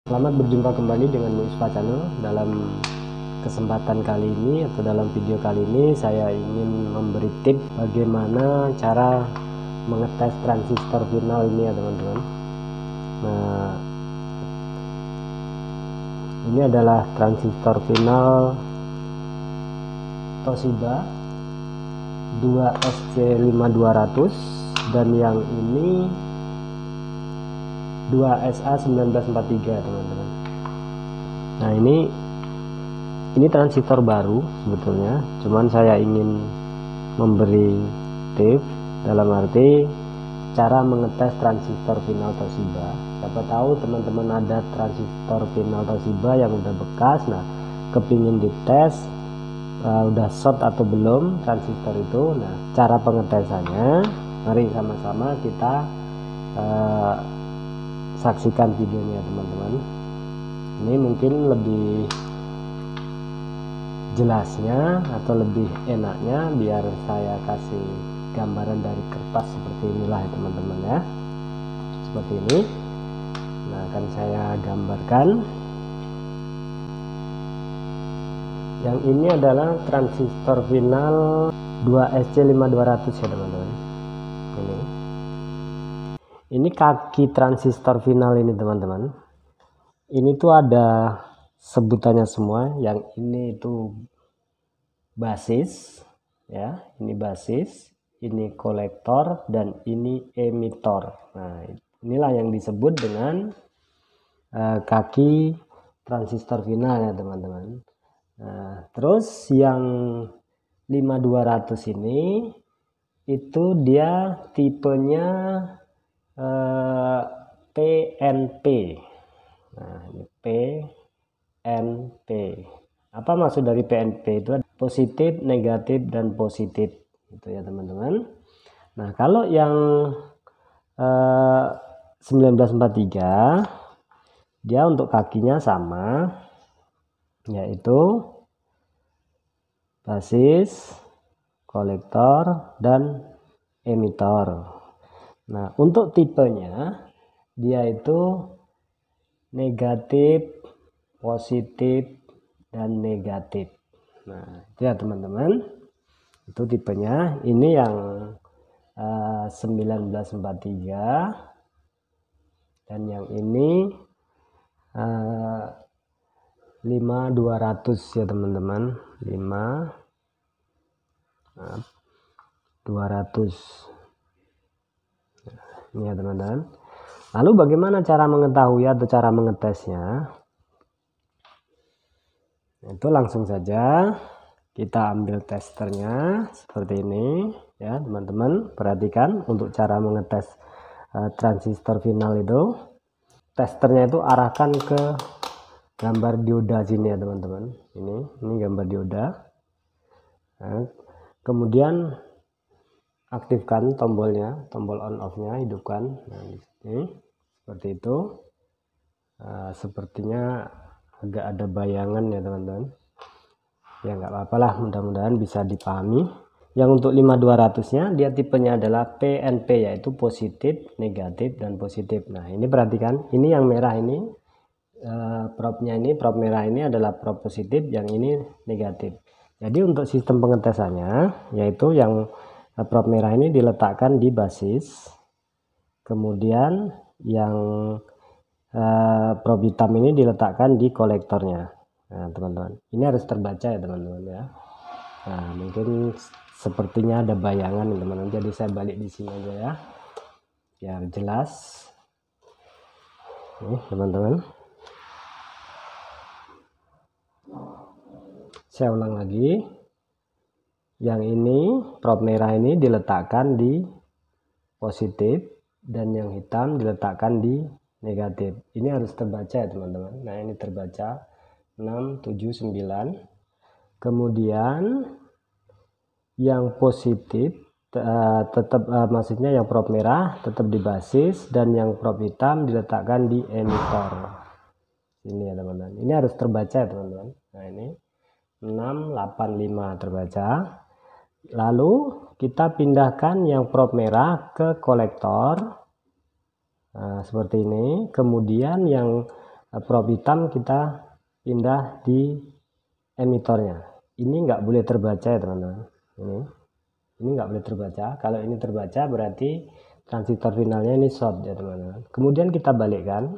Selamat berjumpa kembali dengan Muisfa Channel. Dalam kesempatan kali ini atau dalam video kali ini saya ingin memberi tips bagaimana cara mengetes transistor final ini ya teman-teman. Nah, ini adalah transistor final Toshiba 2SC5200 dan yang ini 2SA1943 teman-teman. Nah, ini transistor baru sebetulnya, cuman saya ingin memberi tips dalam arti cara mengetes transistor final Toshiba. Siapa tahu teman-teman ada transistor final Toshiba yang udah bekas, nah kepingin dites udah short atau belum transistor itu. Nah, cara pengetesannya mari sama-sama kita saksikan videonya teman-teman. Ini mungkin lebih jelasnya atau lebih enaknya biar saya kasih gambaran dari kertas seperti inilah ya teman-teman ya, seperti ini. Nah, akan saya gambarkan. Yang ini adalah transistor final 2SC5200 ya teman-teman. Ini kaki transistor final ini teman-teman. Ini tuh ada sebutannya semua. Yang ini itu basis ya, ini basis, ini kolektor, dan ini emitor. Nah, inilah yang disebut dengan kaki transistor final ya teman-teman. Nah, terus yang 5200 ini itu dia tipenya PNP. Nah, ini PNP. Apa maksud dari PNP? Itu positif, negatif, dan positif. Itu ya teman-teman. Nah, kalau yang 1943 dia untuk kakinya sama, yaitu basis, kolektor, dan emitor. Nah, untuk tipenya dia itu negatif, positif, dan negatif. Nah, itu ya teman-teman, itu tipenya. Ini yang 1943 dan yang ini 5200 ya teman-teman. 5200 ini ya teman-teman. Lalu bagaimana cara mengetahui atau cara mengetesnya? Itu langsung saja kita ambil testernya seperti ini ya teman-teman. Perhatikan untuk cara mengetes transistor final itu. Testernya itu arahkan ke gambar dioda sini ya teman-teman. Ini gambar dioda. Nah, kemudian aktifkan tombolnya, tombol on off-nya hidupkan. Nah, ini seperti itu. Sepertinya agak ada bayangan ya teman-teman. Ya nggak apa-apa lah, mudah-mudahan bisa dipahami. Yang untuk 5200-nya dia tipenya adalah PNP, yaitu positif, negatif, dan positif. Nah, ini perhatikan, ini yang merah ini propnya, ini prop merah ini adalah prop positif, yang ini negatif. Jadi untuk sistem pengetesannya, yaitu yang prop merah ini diletakkan di basis, kemudian yang prop hitam ini diletakkan di kolektornya. Nah teman-teman, ini harus terbaca ya teman-teman ya. Nah, mungkin sepertinya ada bayangan teman-teman, jadi saya balik di sini aja ya biar jelas. Nih teman-teman, saya ulang lagi. Yang ini prop merah ini diletakkan di positif dan yang hitam diletakkan di negatif. Ini harus terbaca ya teman-teman. Nah, ini terbaca 6, 7, 9. Kemudian yang positif tetap maksudnya yang prop merah tetap di basis dan yang prop hitam diletakkan di emitor. Ini ya teman-teman. Ini harus terbaca ya teman-teman. Nah, ini 6, 8, 5 terbaca. Lalu kita pindahkan yang prop merah ke kolektor. Nah, seperti ini. Kemudian yang probe hitam kita pindah di emitornya. Ini nggak boleh terbaca ya teman-teman. Ini nggak boleh terbaca. Kalau ini terbaca berarti transistor finalnya ini short ya teman-teman. Kemudian kita balikkan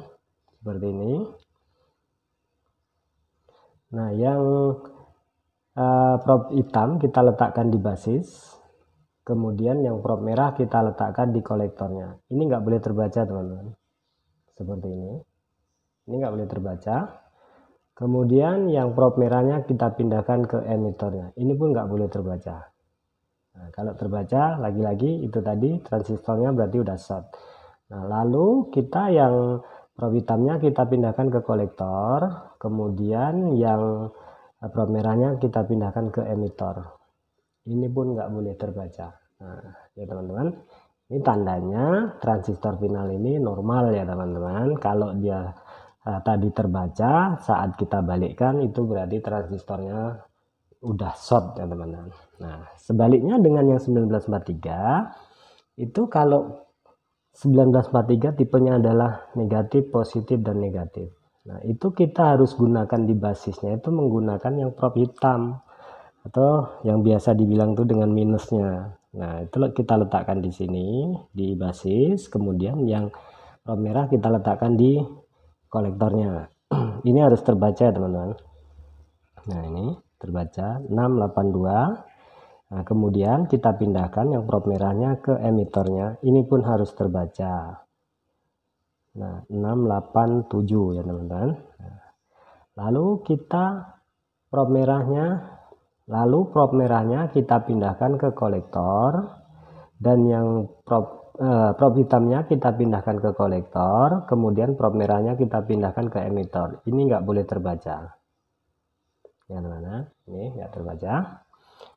seperti ini. Nah, yang probe hitam kita letakkan di basis, kemudian yang probe merah kita letakkan di kolektornya. Ini nggak boleh terbaca teman-teman, seperti ini nggak boleh terbaca. Kemudian yang probe merahnya kita pindahkan ke emitornya, ini pun nggak boleh terbaca. Nah, kalau terbaca lagi-lagi itu tadi transistornya berarti udah short. Nah, lalu kita yang probe hitamnya kita pindahkan ke kolektor, kemudian yang probe merahnya kita pindahkan ke emitor. Ini pun nggak boleh terbaca. Nah, ya teman-teman, ini tandanya transistor final ini normal ya teman-teman. Kalau dia tadi terbaca saat kita balikkan, itu berarti transistornya udah short ya teman-teman. Nah, sebaliknya dengan yang 1943 itu, kalau 1943 tipenya adalah negatif, positif, dan negatif. Nah, itu kita harus gunakan di basisnya itu menggunakan yang probe hitam atau yang biasa dibilang tuh dengan minusnya. Nah, itu kita letakkan di sini di basis, kemudian yang probe merah kita letakkan di kolektornya. Ini harus terbaca ya teman-teman. Nah, ini terbaca 682. Nah, kemudian kita pindahkan yang probe merahnya ke emitornya. Ini pun harus terbaca. Nah, 687 ya teman-teman. Nah, lalu kita probe merahnya kita pindahkan ke kolektor, dan yang probe hitamnya kita pindahkan ke kolektor, kemudian probe merahnya kita pindahkan ke emitor. Ini nggak boleh terbaca ya teman-teman, ini nggak terbaca.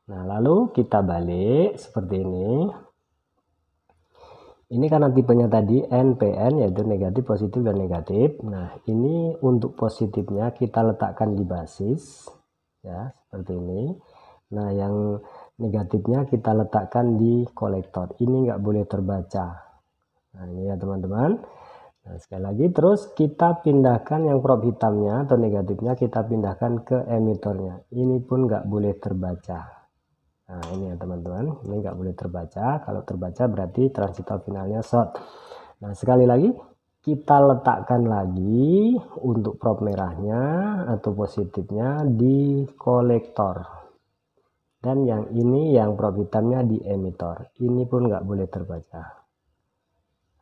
Nah, lalu kita balik seperti ini. Ini karena tipenya tadi NPN, yaitu negatif, positif, dan negatif. Nah, ini untuk positifnya kita letakkan di basis ya, seperti ini. Nah, yang negatifnya kita letakkan di kolektor. Ini nggak boleh terbaca. Nah, ini ya teman-teman. Nah, sekali lagi, terus kita pindahkan yang probe hitamnya atau negatifnya kita pindahkan ke emitornya. Ini pun nggak boleh terbaca. Nah, ini ya teman-teman, ini nggak boleh terbaca. Kalau terbaca berarti transistor finalnya short. Nah, sekali lagi kita letakkan lagi untuk probe merahnya atau positifnya di kolektor, dan yang ini yang probe hitamnya di emitor. Ini pun nggak boleh terbaca.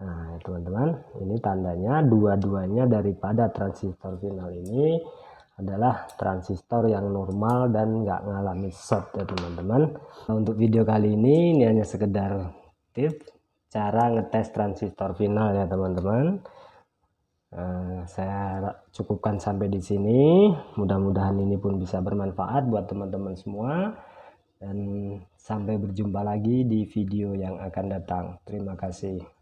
Nah, teman-teman, ini tandanya dua-duanya daripada transistor final ini adalah transistor yang normal dan nggak ngalami short ya teman-teman. Nah, untuk video kali ini hanya sekedar tips cara ngetes transistor final ya teman-teman. Saya cukupkan sampai di sini. Mudah-mudahan ini pun bisa bermanfaat buat teman-teman semua, dan sampai berjumpa lagi di video yang akan datang. Terima kasih.